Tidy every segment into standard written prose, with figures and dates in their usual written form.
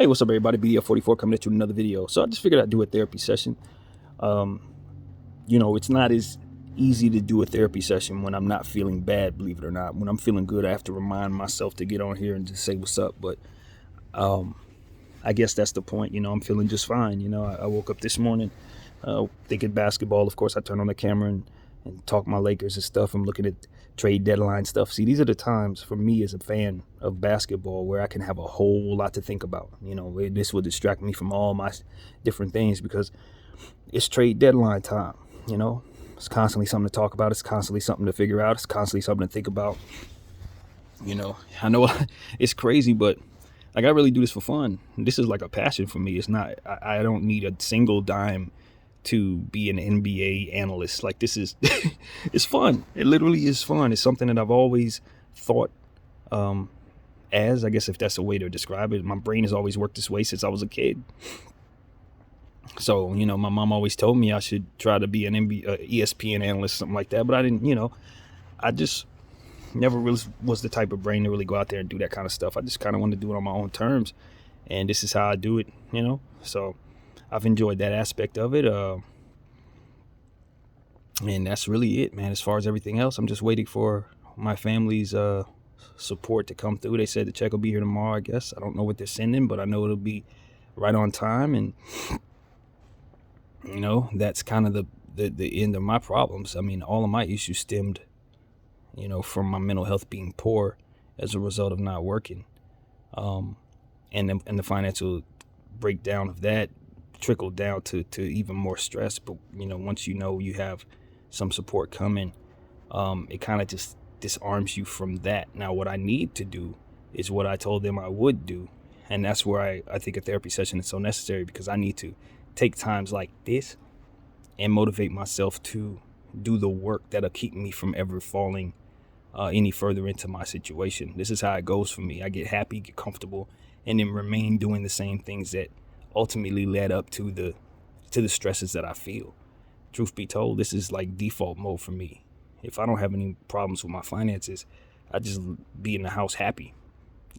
Hey, what's up, everybody? BDF 44 coming at you with another video. So I just figured I'd do a therapy session. It's not as easy to do a therapy session when I'm not feeling bad, believe it or not. When I'm feeling good, I have to remind myself to get on here and just say what's up. But I guess that's the point. I'm feeling just fine. I woke up this morning thinking basketball. Of course, I turned on the camera and talk my Lakers and stuff. I'm looking at trade deadline stuff. See, these are the times for me as a fan of basketball where I can have a whole lot to think about. This will distract me from all my different things because it's trade deadline time. It's constantly something to talk about. It's constantly something to figure out. It's constantly something to think about. I know it's crazy, but like I really do this for fun. This is like a passion for me. It's not, I don't need a single dime to be an NBA analyst. Like this is, it's fun. It literally is fun. It's something that I've always thought as, I guess if that's a way to describe it. My brain has always worked this way since I was a kid. So, my mom always told me I should try to be an ESPN analyst, something like that. But I didn't, I just never really was the type of brain to really go out there and do that kind of stuff. I just kind of wanted to do it on my own terms. And this is how I do it, So I've enjoyed that aspect of it. And that's really it, man. As far as everything else, I'm just waiting for my family's support to come through. They said the check will be here tomorrow, I guess. I don't know what they're sending, but I know it'll be right on time. And, that's kind of the end of my problems. I mean, all of my issues stemmed, from my mental health being poor as a result of not working. And the financial breakdown of that trickled down to even more stress. But, once you have some support coming, it kind of just disarms you from that. Now, what I need to do is what I told them I would do. And that's where I think a therapy session is so necessary, because I need to take times like this and motivate myself to do the work that'll keep me from ever falling any further into my situation. This is how it goes for me. I get happy, get comfortable, and then remain doing the same things that ultimately led up to the stresses that I feel. Truth be told, this is like default mode for me. If I don't have any problems with my finances, I just be in the house happy.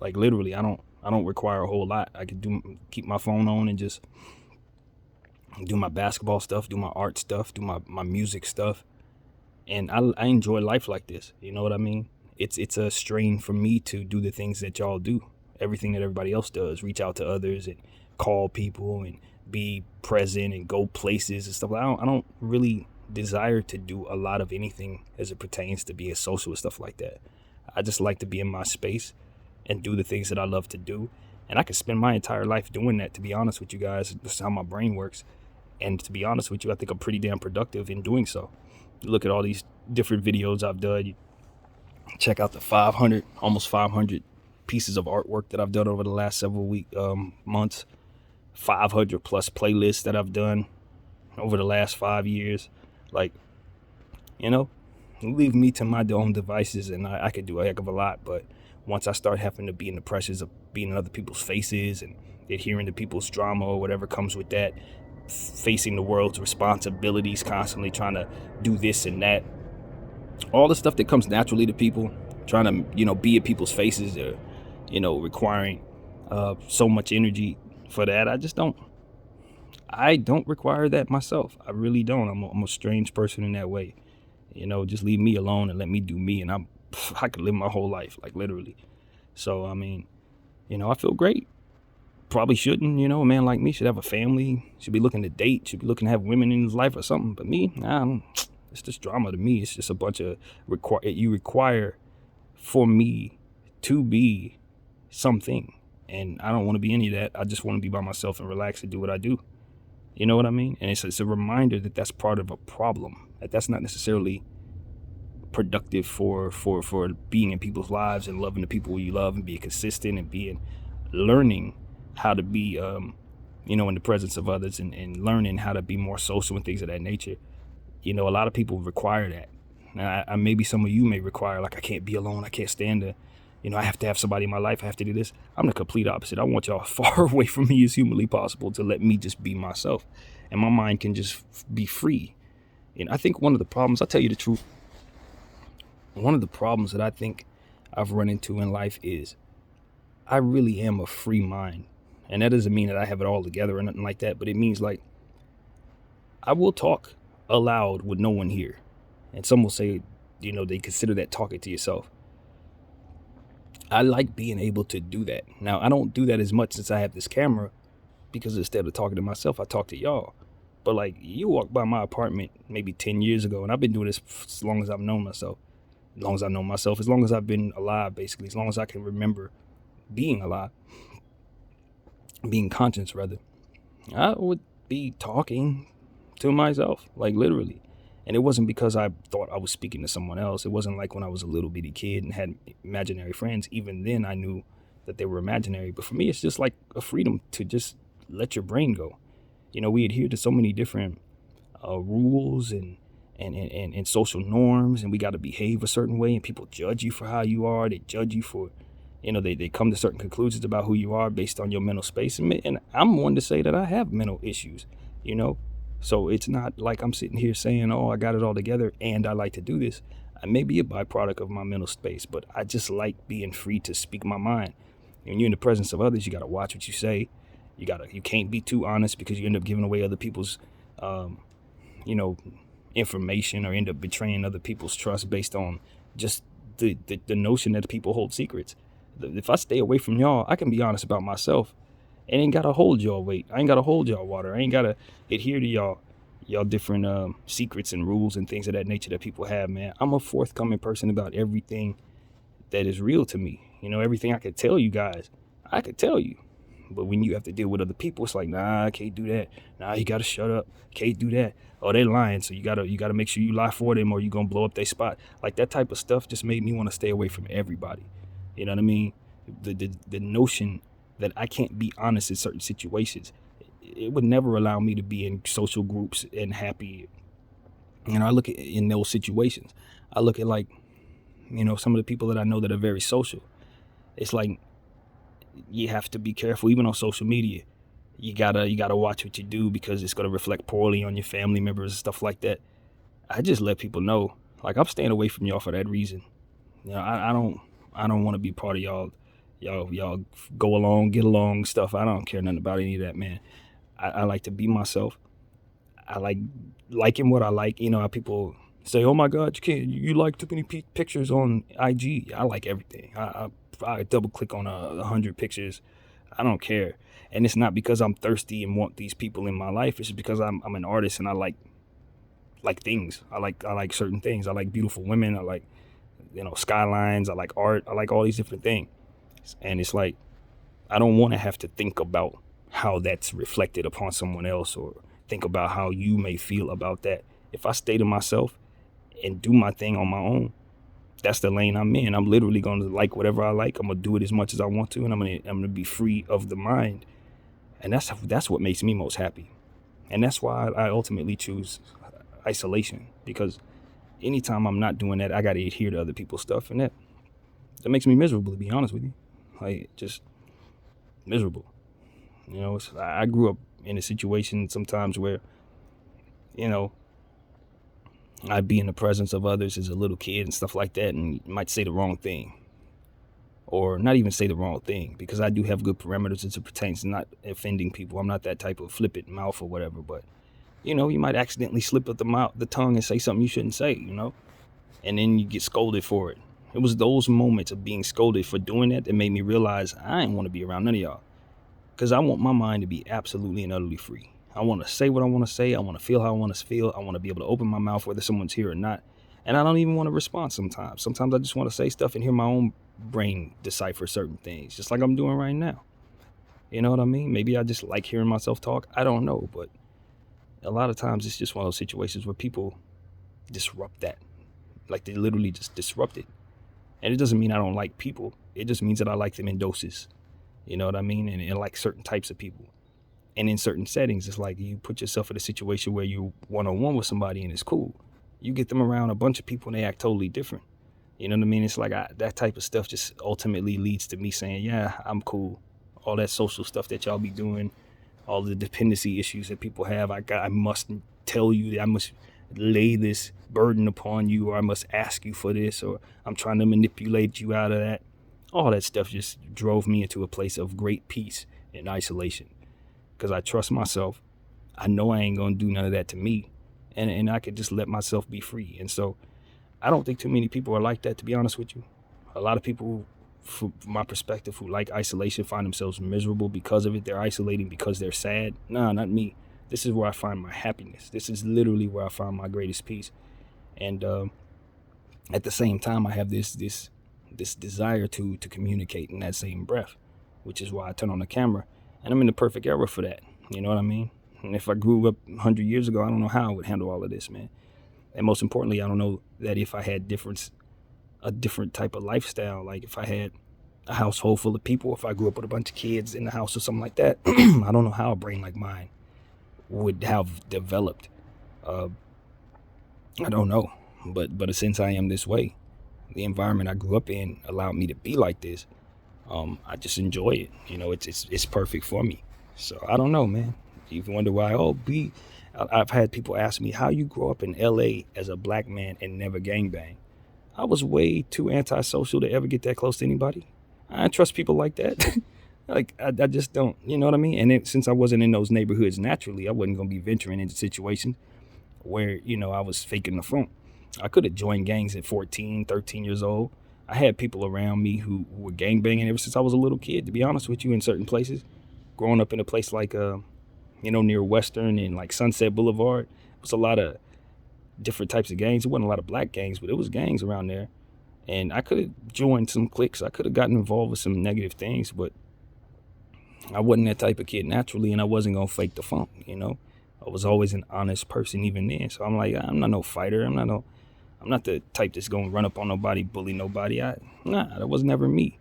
Like literally, I don't require a whole lot. I could keep my phone on and just do my basketball stuff, do my art stuff, do my music stuff. And I enjoy life like this. You know what I mean? It's a strain for me to do the things that y'all do. Everything that everybody else does, reach out to others and call people and be present and go places and stuff. I don't really desire to do a lot of anything as it pertains to being social and stuff like that. I just like to be in my space and do the things that I love to do. And I could spend my entire life doing that, to be honest with you guys. That's how my brain works. And to be honest with you, I think I'm pretty damn productive in doing so. You look at all these different videos I've done. You check out the almost 500 pieces of artwork that I've done over the last several months. 500 plus playlists that I've done over the last 5 years. Like, leave me to my own devices and I could do a heck of a lot. But once I start having to be in the pressures of being in other people's faces and adhering to people's drama or whatever comes with that, facing the world's responsibilities, constantly trying to do this and that, all the stuff that comes naturally to people, trying to, be at people's faces, or, requiring so much energy for that. I don't require that myself. I really don't. I'm a strange person in that way. Just leave me alone and let me do me, and I could live my whole life, like literally. So, I mean, I feel great. Probably shouldn't, a man like me should have a family, should be looking to date, should be looking to have women in his life or something. But me, it's just drama to me. It's just a bunch of you require for me to be something. And I don't want to be any of that. I just want to be by myself and relax and do what I do. You know what I mean? And it's a reminder that that's part of a problem. That's not necessarily productive for being in people's lives and loving the people you love and being consistent and learning how to be, in the presence of others and learning how to be more social and things of that nature. A lot of people require that. Now, maybe some of you may require, like, I can't be alone. I can't stand to, I have to have somebody in my life. I have to do this. I'm the complete opposite. I want y'all far away from me as humanly possible to let me just be myself. And my mind can just be free. And I think one of the problems, I'll tell you the truth, one of the problems that I think I've run into in life is I really am a free mind. And that doesn't mean that I have it all together or nothing like that, but it means like I will talk aloud with no one here. And some will say, they consider that talking to yourself. I like being able to do that. Now, I don't do that as much since I have this camera, because instead of talking to myself, I talk to y'all. But like, you walk by my apartment maybe 10 years ago, and I've been doing this as long as I've known myself. As long as I know myself, as long as I've been alive, basically, as long as I can remember being alive, being conscious rather, I would be talking to myself, like literally. And it wasn't because I thought I was speaking to someone else. It wasn't like when I was a little bitty kid and had imaginary friends. Even then I knew that they were imaginary. But for me, it's just like a freedom to just let your brain go. We adhere to so many different rules and social norms, and we got to behave a certain way, and people judge you for how you are. They judge you for, they come to certain conclusions about who you are based on your mental space. And I'm one to say that I have mental issues, So it's not like I'm sitting here saying, oh, I got it all together and I like to do this. I may be a byproduct of my mental space, but I just like being free to speak my mind. When you're in the presence of others, you got to watch what you say. You can't be too honest, because you end up giving away other people's, information, or end up betraying other people's trust based on just the notion that people hold secrets. If I stay away from y'all, I can be honest about myself. I ain't gotta hold y'all weight. I ain't gotta hold y'all water. I ain't gotta adhere to y'all different secrets and rules and things of that nature that people have, man. I'm a forthcoming person about everything that is real to me. Everything I could tell you guys, I could tell you. But when you have to deal with other people, it's like, nah, I can't do that. Nah, you gotta shut up. Can't do that. Oh, they lying, so you gotta make sure you lie for them, or you gonna blow up their spot. Like, that type of stuff just made me want to stay away from everybody. You know what I mean? The notion that I can't be honest in certain situations, it would never allow me to be in social groups and happy. I look at, in those situations, I look at like, some of the people that I know that are very social. It's like, you have to be careful, even on social media. You gotta watch what you do, because it's gonna reflect poorly on your family members and stuff like that. I just let people know, like, I'm staying away from y'all for that reason. I don't want to be part of y'all go along, get along stuff. I don't care nothing about any of that, man. I like to be myself. I like liking what I like. How people say, oh my God, you like too many pictures on IG. I like everything. I double click on 100 pictures. I don't care. And it's not because I'm thirsty and want these people in my life. It's just because I'm an artist, and I like things. I like certain things. I like beautiful women. I like, skylines. I like art. I like all these different things. And it's like, I don't want to have to think about how that's reflected upon someone else, or think about how you may feel about that. If I stay to myself and do my thing on my own, that's the lane I'm in. I'm literally going to like whatever I like. I'm going to do it as much as I want to, and I'm going to be free of the mind. And that's what makes me most happy. And that's why I ultimately choose isolation, because anytime I'm not doing that, I got to adhere to other people's stuff, and that makes me miserable, to be honest with you. Like, just miserable. I grew up in a situation sometimes where, I'd be in the presence of others as a little kid and stuff like that, and might say the wrong thing, or not even say the wrong thing, because I do have good parameters as it pertains to not offending people. I'm not that type of flippant mouth or whatever, but you might accidentally slip up the tongue and say something you shouldn't say, and then you get scolded for it. It was those moments of being scolded for doing that made me realize I ain't want to be around none of y'all, because I want my mind to be absolutely and utterly free. I want to say what I want to say. I want to feel how I want to feel. I want to be able to open my mouth whether someone's here or not. And I don't even want to respond sometimes. Sometimes I just want to say stuff and hear my own brain decipher certain things, just like I'm doing right now. You know what I mean? Maybe I just like hearing myself talk. I don't know. But a lot of times it's just one of those situations where people disrupt that. Like, they literally just disrupt it. And it doesn't mean I don't like people. It just means that I like them in doses. You know what I mean? And like certain types of people. And in certain settings, it's like you put yourself in a situation where you one-on-one with somebody and it's cool. You get them around a bunch of people and they act totally different. You know what I mean? It's like that type of stuff just ultimately leads to me saying, yeah, I'm cool. All that social stuff that y'all be doing, all the dependency issues that people have, I must tell you that I must lay this burden upon you, or I must ask you for this, or I'm trying to manipulate you out of that. All that stuff just drove me into a place of great peace in isolation because I trust myself. I know I ain't gonna do none of that to me, and I could just let myself be free. And so I don't think too many people are like that, to be honest with you. A lot of people, from my perspective, who like isolation find themselves miserable because of it. They're isolating because they're sad. Nah, not me. This is where I find my happiness. This is literally where I find my greatest peace. And at the same time, I have this desire to communicate in that same breath, which is why I turn on the camera. And I'm in the perfect era for that. You know what I mean? And if I grew up 100 years ago, I don't know how I would handle all of this, man. And most importantly, I don't know that if I had a different type of lifestyle, like if I had a household full of people, if I grew up with a bunch of kids in the house or something like that, I don't know how a brain like mine would have developed. I don't know, but since I am this way, the environment I grew up in allowed me to be like this. I just enjoy it. You know, it's perfect for me. So I don't know, man. You wonder why? I've had people ask me how you grow up in LA as a black man and never gangbang. I was way too antisocial to ever get that close to anybody. I don't trust people like that. Like I just don't, you know what I mean? And since I wasn't in those neighborhoods naturally, I wasn't gonna be venturing into situations where, you know, I was faking the funk. I could have joined gangs at 14, 13 years old. I had people around me who were gangbanging ever since I was a little kid, to be honest with you, in certain places. Growing up in a place like, near Western and like Sunset Boulevard, it was a lot of different types of gangs. It wasn't a lot of black gangs, but it was gangs around there. And I could have joined some cliques. I could have gotten involved with some negative things, but I wasn't that type of kid naturally, and I wasn't going to fake the funk, you know. I was always an honest person even then. So I'm like, I'm not no fighter. I'm not the type that's going to run up on nobody, bully nobody. That was never me.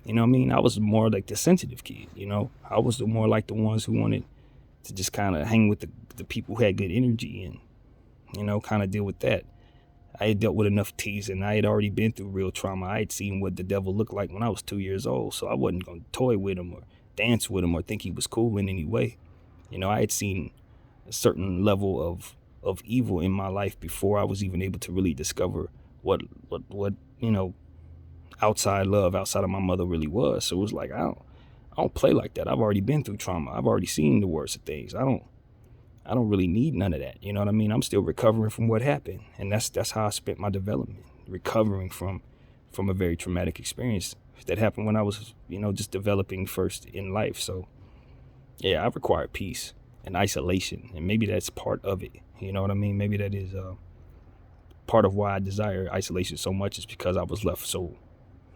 You know what I mean? I was more like the sensitive kid, you know. I was more like the ones who wanted to just kind of hang with the people who had good energy and, you know, kind of deal with that. I had dealt with enough teasing. I had already been through real trauma. I had seen what the devil looked like when I was 2 years old. So I wasn't going to toy with him or dance with him or think he was cool in any way. You know, I had seen a certain level of evil in my life before I was even able to really discover what you know, outside love outside of my mother really was. So it was like, I don't play like that. I've already been through trauma. I've already seen the worst of things. I don't really need none of that. You know what I mean? I'm still recovering from what happened. And that's how I spent my development, recovering from a very traumatic experience that happened when I was, you know, just developing first in life. So yeah, I've required peace and isolation, and maybe that's part of it. You know what I mean? Maybe that is part of why I desire isolation so much, is because I was left so,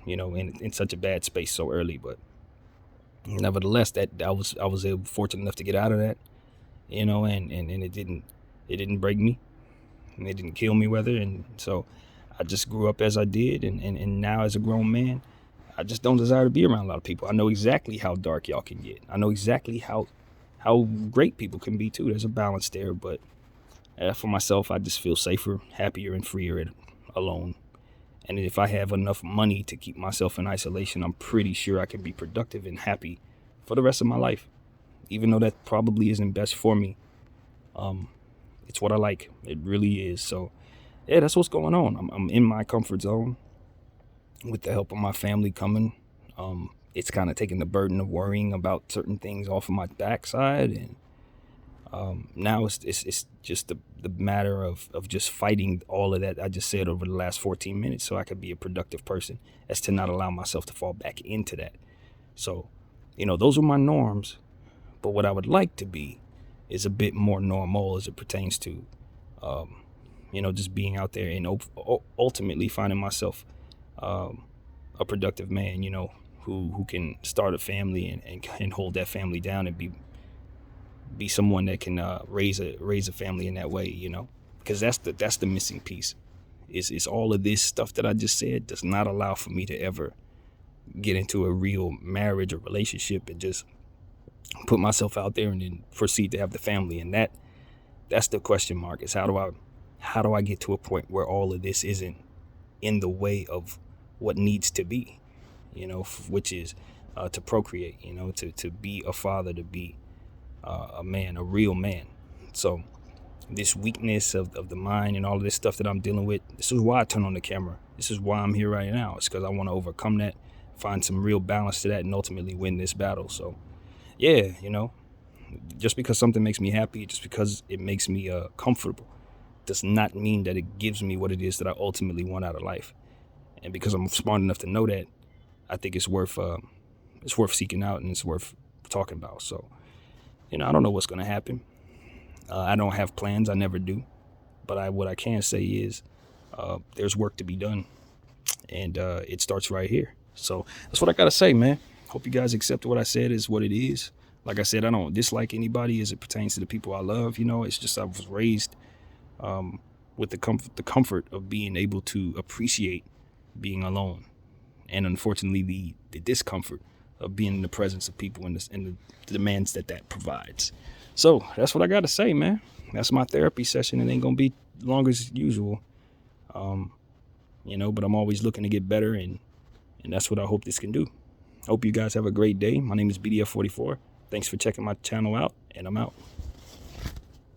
you know, in such a bad space so early. But nevertheless, that I was fortunate enough to get out of that, you know, and it didn't break me, and it didn't kill me rather. And so I just grew up as I did, and now as a grown man, I just don't desire to be around a lot of people. I know exactly how dark y'all can get. I know exactly how great people can be too. There's a balance there, but for myself, I just feel safer, happier, and freer alone. And if I have enough money to keep myself in isolation, I'm pretty sure I can be productive and happy for the rest of my life. Even though that probably isn't best for me, it's what I like. It really is. So yeah, that's what's going on. I'm in my comfort zone with the help of my family coming. It's kind of taking the burden of worrying about certain things off of my backside, and now it's just the matter of just fighting all of that I just said over the last 14 minutes, so I could be a productive person, as to not allow myself to fall back into that. So, you know, those are my norms, but what I would like to be is a bit more normal as it pertains to, you know, just being out there and ultimately finding myself a productive man, you know, who can start a family and hold that family down and be someone that can raise a family in that way, you know, because that's the missing piece. Is all of this stuff that I just said does not allow for me to ever get into a real marriage or relationship and just put myself out there and then proceed to have the family. And that's the question mark, is how do I get to a point where all of this isn't in the way of what needs to be, you know, which is to procreate, you know, to be a father, to be a man, a real man. So this weakness of the mind and all of this stuff that I'm dealing with, this is why I turn on the camera. This is why I'm here right now. It's because I want to overcome that, find some real balance to that, and ultimately win this battle. So yeah, just because something makes me happy, just because it makes me comfortable, does not mean that it gives me what it is that I ultimately want out of life. And because I'm smart enough to know that, I think it's worth seeking out, and it's worth talking about. So, I don't know what's going to happen. I don't have plans. I never do. But what I can say is there's work to be done, and it starts right here. So that's what I got to say, man. Hope you guys accept what I said is what it is. Like I said, I don't dislike anybody as it pertains to the people I love. It's just I was raised with the comfort of being able to appreciate being alone, and unfortunately the discomfort of being in the presence of people and the demands that provides. So that's what I got to say, man. That's my therapy session. It ain't gonna be long as usual, but I'm always looking to get better, and that's what I hope this can do. Hope you guys have a great day. My name is BDF 44. Thanks for checking my channel out, and I'm out.